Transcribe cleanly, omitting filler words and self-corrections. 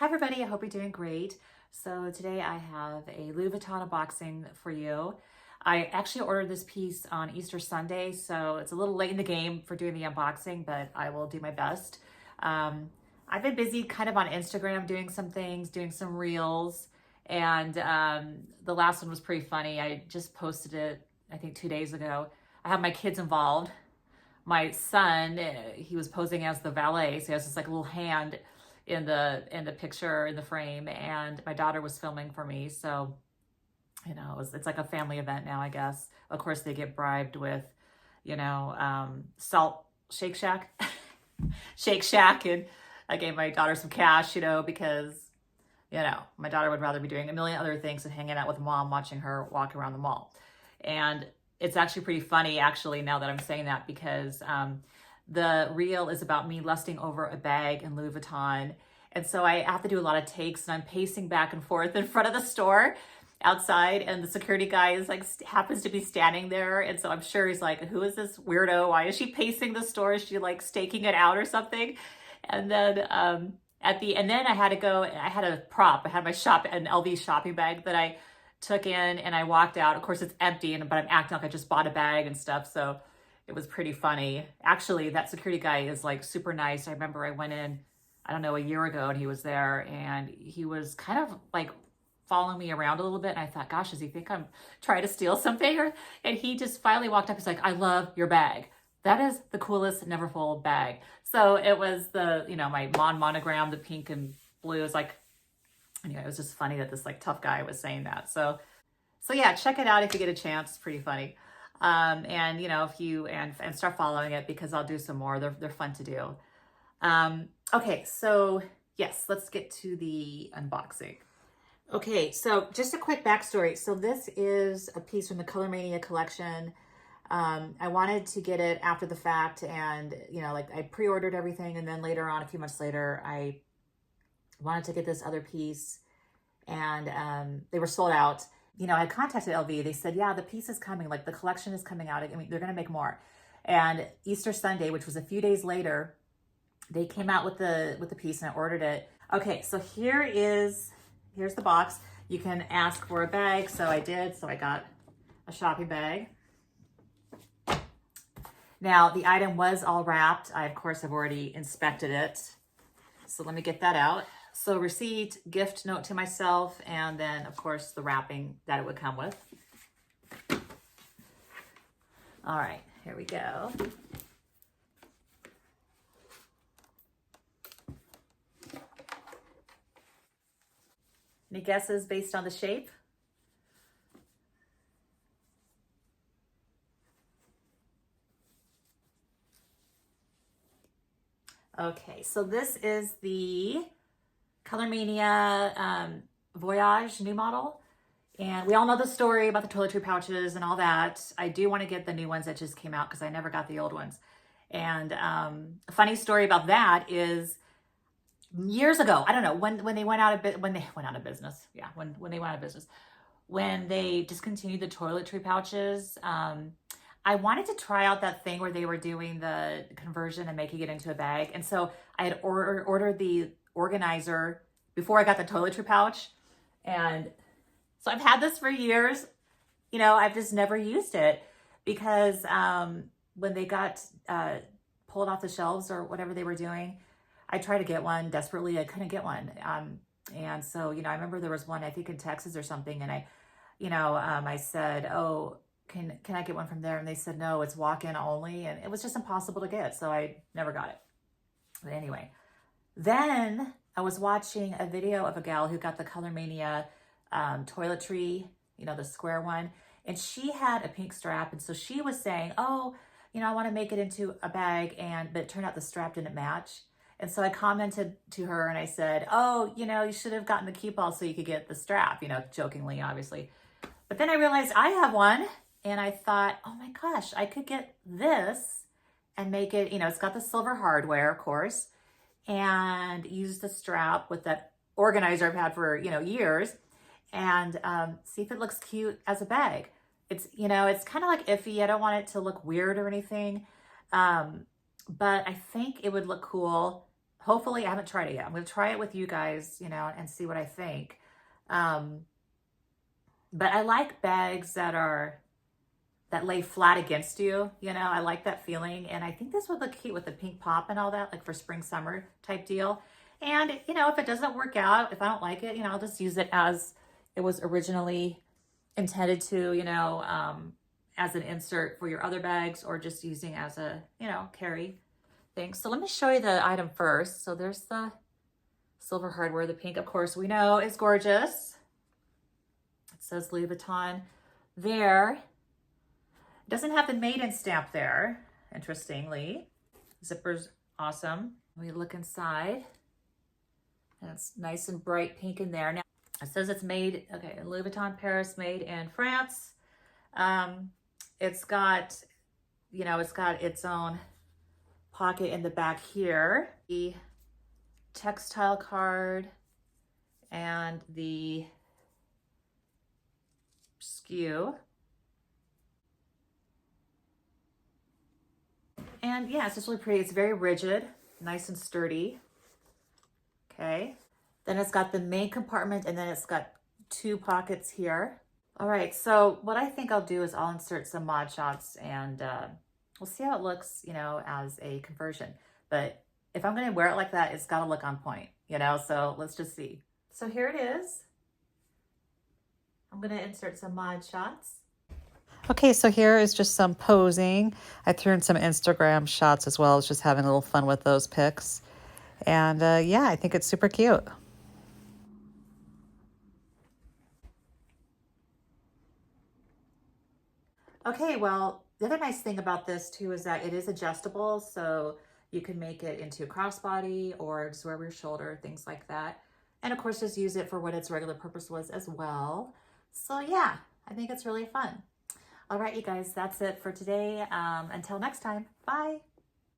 Hi everybody, I hope you're doing great. So today I have a Louis Vuitton unboxing for you. I actually ordered this piece on Easter Sunday, so it's a little late in the game for doing the unboxing, but I will do my best. I've been busy kind of on Instagram doing some things, doing some reels, and the last one was pretty funny. I just posted it, I think 2 days ago. I have my kids involved. My son, he was posing as the valet, so he has this like little hand in the picture in the frame, and my daughter was filming for me. So it's like a family event now, I guess. Of course they get bribed with salt Shake Shack Shake Shack, and I gave my daughter some cash, because my daughter would rather be doing a million other things than hanging out with mom, watching her walk around the mall. And it's actually pretty funny, actually, now that I'm saying that, because the reel is about me lusting over a bag in Louis Vuitton. And so I have to do a lot of takes, and I'm pacing back and forth in front of the store outside, and the security guy is like, happens to be standing there. And so I'm sure he's like, who is this weirdo? Why is she pacing the store? Is she like staking it out or something? And then and then I had to go, I had a prop. I had an LV shopping bag that I took in, and I walked out. Of course it's empty, but I'm acting like I just bought a bag and stuff. So it was pretty funny. Actually, that security guy is like super nice. I remember I went in, I don't know, a year ago, and he was there, and he was kind of like following me around a little bit. And I thought, gosh, does he think I'm trying to steal something? And he just finally walked up. He's like, I love your bag. That is the coolest Neverfull bag. So it was my monogram, the pink and blue. Is like, anyway, it was just funny that this like tough guy was saying that. So yeah, check it out if you get a chance. It's pretty funny. And if you and start following it, because I'll do some more. They're fun to do. Okay, so yes, let's get to the unboxing. Okay, so just a quick backstory. So this is a piece from the Color Mania collection. I wanted to get it after the fact, and I pre-ordered everything, and then later on, a few months later, I wanted to get this other piece, and they were sold out. I contacted LV. They said, yeah, the piece is coming, like the collection is coming out. I mean, they're going to make more. And Easter Sunday, which was a few days later, they came out with the piece, and I ordered it. Okay, so here's the box. You can ask for a bag, so I did. So I got a shopping bag. Now, the item was all wrapped. Of course, I've already inspected it. So let me get that out. So receipt, gift note to myself, and then, of course, the wrapping that it would come with. All right, here we go. Any guesses based on the shape? Okay, so this is the Color Mania Voyage new model. And we all know the story about the toiletry pouches and all that. I do want to get the new ones that just came out, because I never got the old ones. And a funny story about that is years ago, I don't know, when they went out of business. Yeah, when they went out of business. When they discontinued the toiletry pouches, I wanted to try out that thing where they were doing the conversion and making it into a bag. And so I had ordered the organizer before I got the toiletry pouch. And so I've had this for years. I've just never used it, because when they got pulled off the shelves or whatever they were doing, I tried to get one desperately. I couldn't get one. And so, I remember there was one, I think in Texas or something. And I said, oh, can I get one from there? And they said, no, it's walk-in only. And it was just impossible to get. So I never got it. But anyway, then I was watching a video of a gal who got the Color Mania toiletry, the square one. And she had a pink strap. And so she was saying, oh, I want to make it into a bag. But it turned out the strap didn't match. And so I commented to her, and I said, oh, you should have gotten the key ball so you could get the strap, jokingly, obviously. But then I realized I have one, and I thought, oh my gosh, I could get this and make it, it's got the silver hardware, of course, and use the strap with that organizer I've had for, years, and see if it looks cute as a bag. It's, it's kind of like iffy. I don't want it to look weird or anything. But I think it would look cool hopefully, I haven't tried it yet. I'm going to try it with you guys, you know, and see what I think. Um, but I like bags that lay flat against you, you know, I like that feeling. And I think this would look cute with the pink pop and all that, like for spring, summer type deal. And, you know, if it doesn't work out, if I don't like it, you know, I'll just use it as it was originally intended to, you know, as an insert for your other bags, or just using as a, you know, carry thing. So let me show you the item first. So there's the silver hardware. The pink, of course, we know is gorgeous. It says Louis Vuitton there. It doesn't have the maiden stamp there, interestingly. Zipper's awesome. We look inside, and it's nice and bright pink in there. Now, it says it's made, okay, Louis Vuitton Paris, made in France. It's got, you know, it's got its own pocket in the back here. The textile card and the SKU. And yeah, it's just really pretty. It's very rigid, nice and sturdy. Okay. Then it's got the main compartment, and then it's got 2 pockets here. All right, so what I think I'll do is I'll insert some mod shots, and we'll see how it looks, you know, as a conversion. But if I'm gonna wear it like that, it's gotta look on point, you know, so let's just see. So here it is. I'm gonna insert some mod shots. Okay, so here is just some posing. I threw in some Instagram shots as well. I was just having a little fun with those pics. And yeah, I think it's super cute. Okay, well, the other nice thing about this too is that it is adjustable. So you can make it into a crossbody or just over your shoulder, things like that. And of course, just use it for what its regular purpose was as well. So yeah, I think it's really fun. All right, you guys, that's it for today. Until next time, bye.